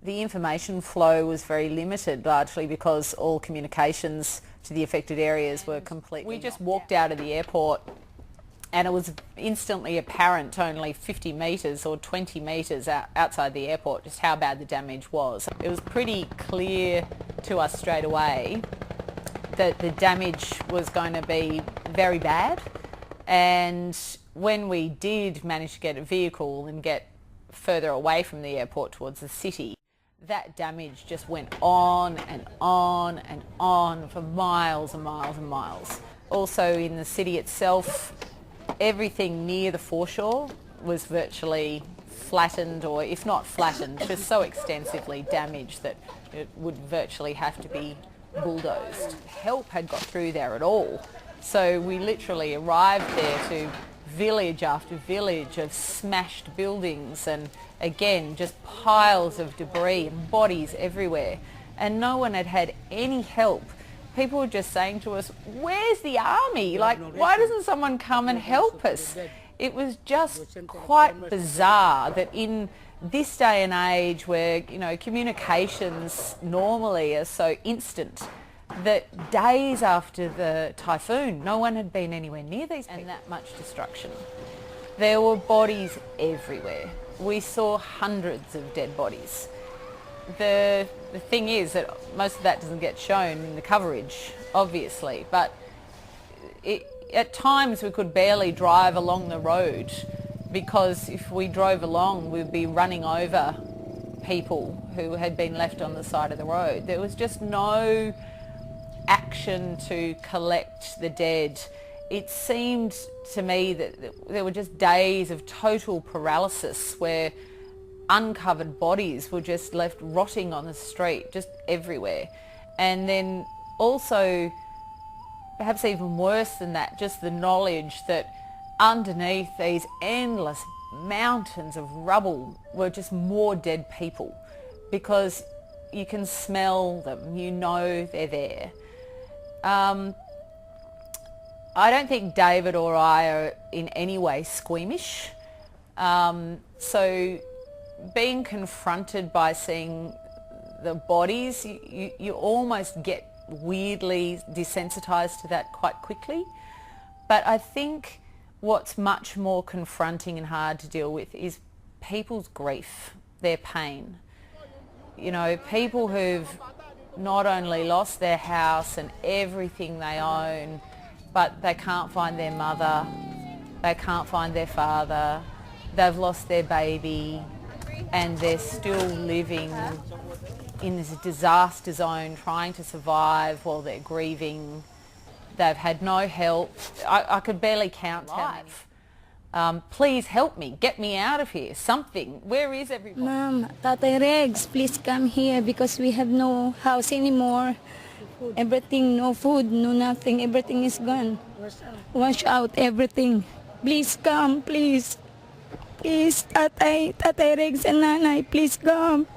The information flow was very limited, largely because all communications to the affected areas were completely... We just walked out of the airport and it was instantly apparent only 50 metres or 20 metres outside the airport just how bad the damage was. It was pretty clear to us straight away that the damage was going to be very bad, and when we did manage to get a vehicle and get further away from the airport towards the city, that damage just went on and on and on for miles and miles and miles. Also in the city itself, everything near the foreshore was virtually flattened, or if not flattened, just so extensively damaged that it would virtually have to be bulldozed. Help had got through there at all. So we literally arrived there to village after village of smashed buildings and again just piles of debris and bodies everywhere, and no one had had any help. People were just saying to us, where's the army? Like, why doesn't someone come and help us? It was just quite bizarre that in this day and age where, you know, communications normally are so instant, that days after the typhoon, no one had been anywhere near these people, and that much destruction. There were bodies everywhere. We saw hundreds of dead bodies. The thing is that most of that doesn't get shown in the coverage, obviously, but at times we could barely drive along the road, because if we drove along we'd be running over people who had been left on the side of the road. There was just no action to collect the dead. It seemed to me that there were just days of total paralysis where uncovered bodies were just left rotting on the street, just everywhere. And then also, perhaps even worse than that, just the knowledge that underneath these endless mountains of rubble were just more dead people, because you can smell them, you know they're there. I don't think David or I are in any way squeamish. So being confronted by seeing the bodies, you almost get weirdly desensitised to that quite quickly. But I think what's much more confronting and hard to deal with is people's grief, their pain. You know, people who've not only lost their house and everything they own, but they can't find their mother, they can't find their father, they've lost their baby, and they're still living in this disaster zone trying to survive while they're grieving. They've had no help. I could barely count how many. Please help me, get me out of here, something. Where is everybody? Ma'am, Tatay Regs, please come here because we have no house anymore. Everything, no food, no nothing, everything is gone. Wash out everything. Please come, please. Please, Tatay Regs and Nanay, please come.